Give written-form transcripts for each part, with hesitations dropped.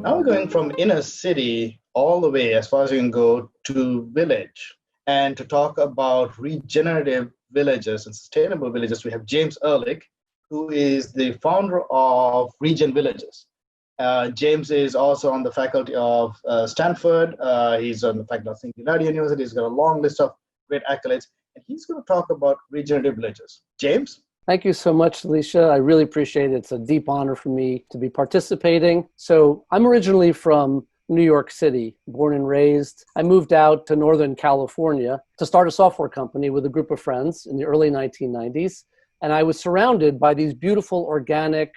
Now we're going from inner city all the way as far as you can go to village. And to talk about regenerative villages and sustainable villages, we have James Ehrlich, who is the founder of ReGen Villages. James is also on the faculty of Stanford. He's on the faculty of Singularity University. He's got a long list of great accolades. And he's going to talk about regenerative villages. James? Thank you so much, Alicia. I really appreciate it. It's a deep honor for me to be participating. So I'm originally from New York City, born and raised. I moved out to Northern California to start a software company with a group of friends in the early 1990s. And I was surrounded by these beautiful, organic,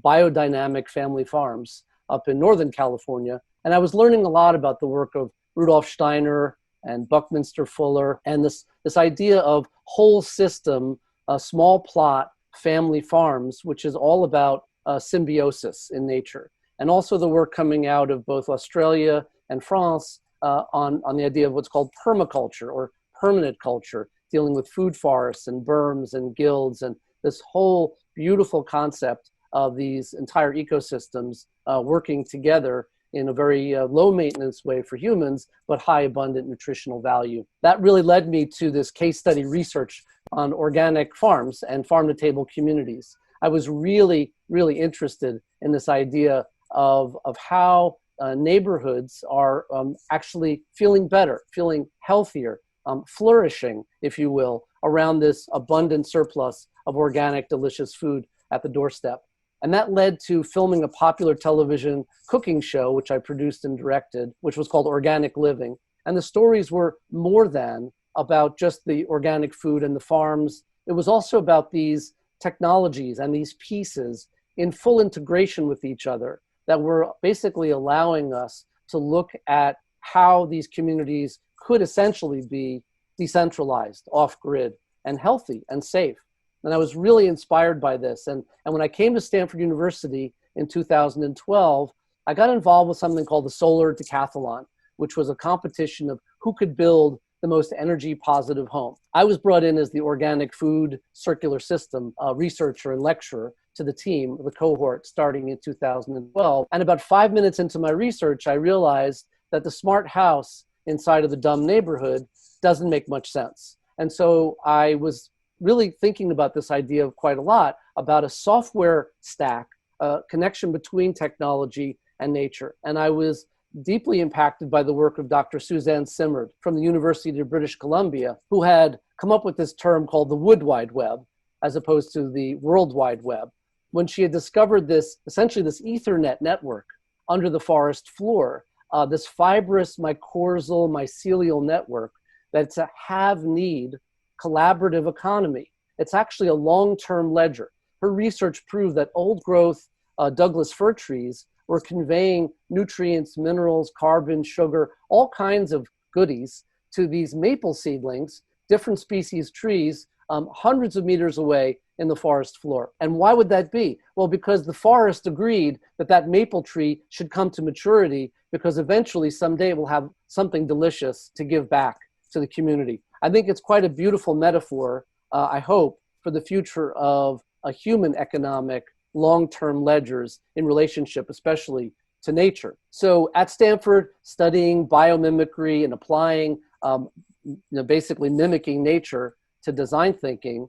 biodynamic family farms up in Northern California. And I was learning a lot about the work of Rudolf Steiner and Buckminster Fuller and this idea of whole system, small plot family farms, which is all about symbiosis in nature. And also the work coming out of both Australia and France on the idea of what's called permaculture or permanent culture, dealing with food forests and berms and guilds and this whole beautiful concept of these entire ecosystems working together in a very low maintenance way for humans, but high abundant nutritional value. That really led me to this case study research on organic farms and farm to table communities. I was really, really interested in this idea of how neighborhoods are actually feeling better, feeling healthier, flourishing, if you will, around this abundant surplus of organic, delicious food at the doorstep. And that led to filming a popular television cooking show, which I produced and directed, which was called Organic Living. And the stories were more than about just the organic food and the farms. It was also about these technologies and these pieces in full integration with each other that were basically allowing us to look at how these communities could essentially be decentralized, off-grid, and healthy and safe. And I was really inspired by this. And when I came to Stanford University in 2012, I got involved with something called the Solar Decathlon, which was a competition of who could build the most energy positive home. I was brought in as the organic food circular system researcher and lecturer to the team, the cohort, starting in 2012. And about 5 minutes into my research, I realized that the smart house inside of the dumb neighborhood doesn't make much sense. And so I was really thinking about this idea quite a lot, about a software stack, a connection between technology and nature. And I was deeply impacted by the work of Dr. Suzanne Simard from the University of British Columbia, who had come up with this term called the Wood Wide Web, as opposed to the World Wide Web, when she had discovered this, essentially this Ethernet network under the forest floor, this fibrous mycelial network that's a have-need collaborative economy. It's actually a long-term ledger. Her research proved that old growth Douglas fir trees were conveying nutrients, minerals, carbon, sugar, all kinds of goodies to these maple seedlings, different species trees, hundreds of meters away in the forest floor. And why would that be? Well, because the forest agreed that that maple tree should come to maturity because eventually someday it will have something delicious to give back to the community. I think it's quite a beautiful metaphor, I hope, for the future of a human economic long-term ledgers in relationship, especially to nature. So at Stanford, studying biomimicry and applying, basically mimicking nature to design thinking,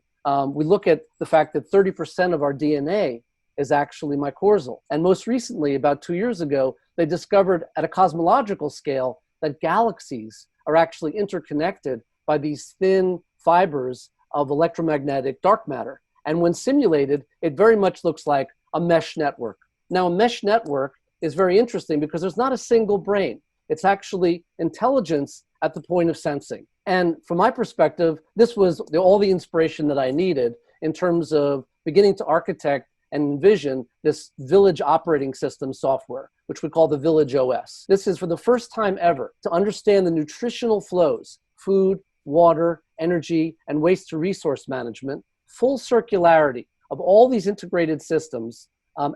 we look at the fact that 30% of our DNA is actually mycorrhizal. And most recently, about 2 years ago, they discovered at a cosmological scale that galaxies are actually interconnected by these thin fibers of electromagnetic dark matter. And when simulated, it very much looks like a mesh network. Now, a mesh network is very interesting because there's not a single brain. It's actually intelligence at the point of sensing. And from my perspective, this was all the inspiration that I needed in terms of beginning to architect and envision this village operating system software, which we call the Village OS. This is for the first time ever to understand the nutritional flows, food, water, energy, and waste to resource management, full circularity of all these integrated systems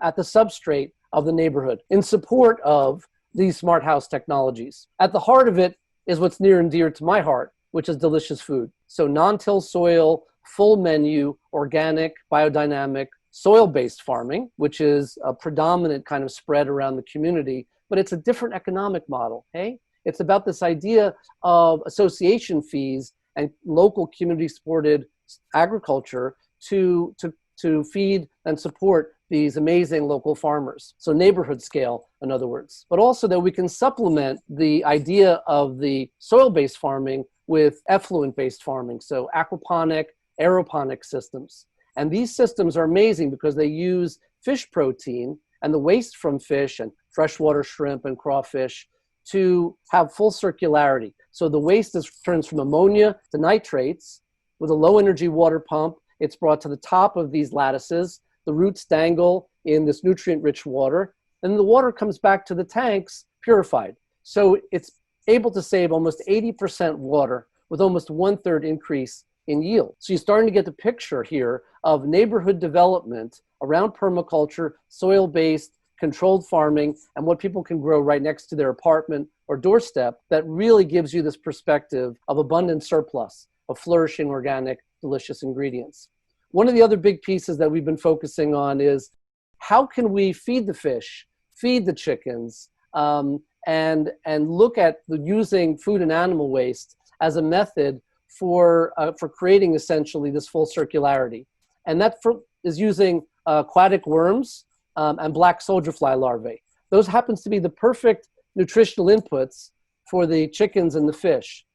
at the substrate of the neighborhood in support of these smart house technologies. At the heart of it is what's near and dear to my heart, which is delicious food. So non-till soil, full menu, organic, biodynamic, soil-based farming, which is a predominant kind of spread around the community, but it's a different economic model, okay? It's about this idea of association fees and local community-supported agriculture to feed and support these amazing local farmers. So neighborhood scale, in other words. But also that we can supplement the idea of the soil-based farming with effluent-based farming. So aquaponic, aeroponic systems. And these systems are amazing because they use fish protein and the waste from fish and freshwater shrimp and crawfish to have full circularity. So the waste turns from ammonia to nitrates with a low energy water pump. It's brought to the top of these lattices. The roots dangle in this nutrient-rich water, and the water comes back to the tanks purified. So it's able to save almost 80% water with almost 1/3 increase in yield. So you're starting to get the picture here of neighborhood development around permaculture, soil-based, controlled farming, and what people can grow right next to their apartment or doorstep that really gives you this perspective of abundant surplus of flourishing, organic, delicious ingredients. One of the other big pieces that we've been focusing on is how can we feed the fish, feed the chickens, and look at using food and animal waste as a method for creating essentially this full circularity. And that is using aquatic worms and black soldier fly larvae. Those happens to be the perfect nutritional inputs for the chickens and the fish.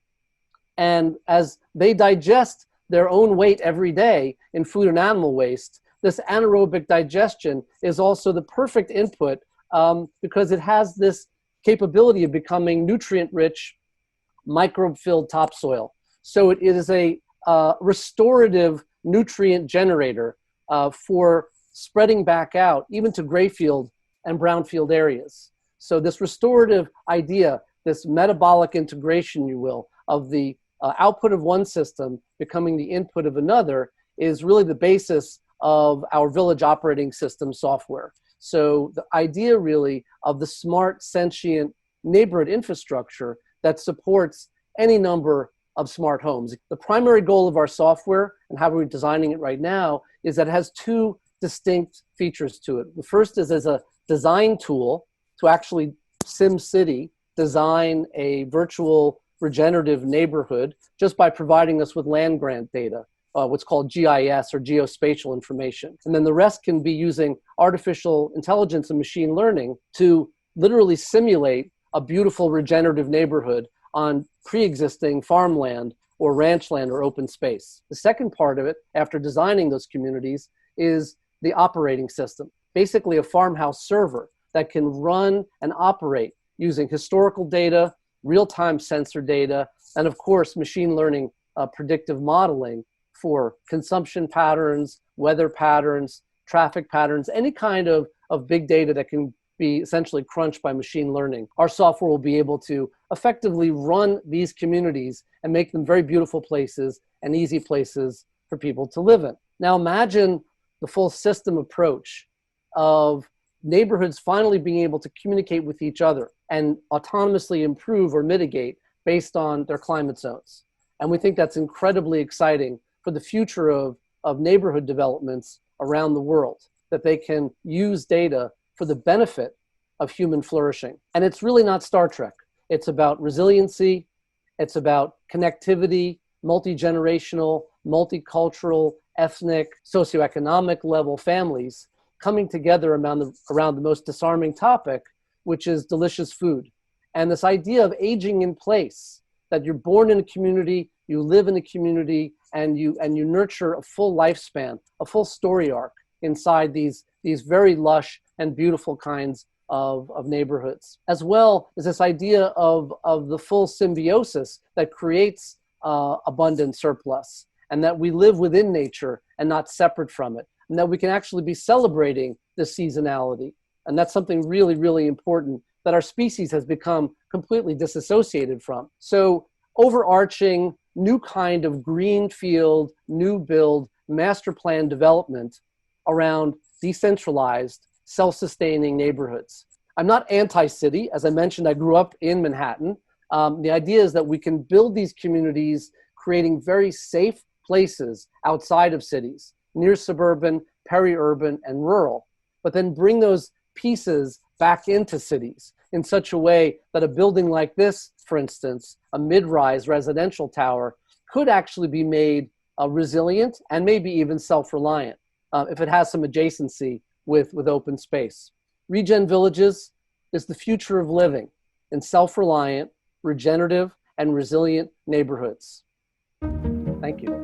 And as they digest their own weight every day in food and animal waste, this anaerobic digestion is also the perfect input because it has this capability of becoming nutrient-rich, microbe-filled topsoil. So it is a restorative nutrient generator for spreading back out, even to grayfield and brownfield areas. So this restorative idea, this metabolic integration, you will, of the output of one system becoming the input of another is really the basis of our village operating system software. So the idea really of the smart, sentient neighborhood infrastructure that supports any number of smart homes. The primary goal of our software and how we're designing it right now is that it has two distinct features to it. The first is as a design tool to actually SimCity design a virtual regenerative neighborhood just by providing us with land grant data, what's called GIS or geospatial information. And then the rest can be using artificial intelligence and machine learning to literally simulate a beautiful regenerative neighborhood on pre-existing farmland or ranch land or open space. The second part of it, after designing those communities, is the operating system, basically a farmhouse server that can run and operate using historical data, real-time sensor data, and of course, machine learning predictive modeling for consumption patterns, weather patterns, traffic patterns, any kind of big data that can be essentially crunched by machine learning. Our software will be able to effectively run these communities and make them very beautiful places and easy places for people to live in. Now imagine the full system approach of neighborhoods finally being able to communicate with each other and autonomously improve or mitigate based on their climate zones. And we think that's incredibly exciting for the future of neighborhood developments around the world, that they can use data for the benefit of human flourishing. And it's really not Star Trek. It's about resiliency, it's about connectivity, multi-generational, multicultural, ethnic, socioeconomic level families coming together around the most disarming topic, which is delicious food. And this idea of aging in place, that you're born in a community, you live in a community, and you nurture a full lifespan, a full story arc inside these very lush and beautiful kinds of neighborhoods. As well as this idea of the full symbiosis that creates abundant surplus, and that we live within nature and not separate from it, and that we can actually be celebrating this seasonality. And that's something really, really important that our species has become completely disassociated from. So overarching new kind of greenfield, new build, master plan development around decentralized, self-sustaining neighborhoods. I'm not anti-city. As I mentioned, I grew up in Manhattan. The idea is that we can build these communities, creating very safe places outside of cities, near suburban, peri-urban, and rural, but then bring those pieces back into cities in such a way that a building like this, for instance, a mid-rise residential tower, could actually be made resilient and maybe even self-reliant if it has some adjacency with open space. ReGen Villages is the future of living in self-reliant, regenerative, and resilient neighborhoods. Thank you.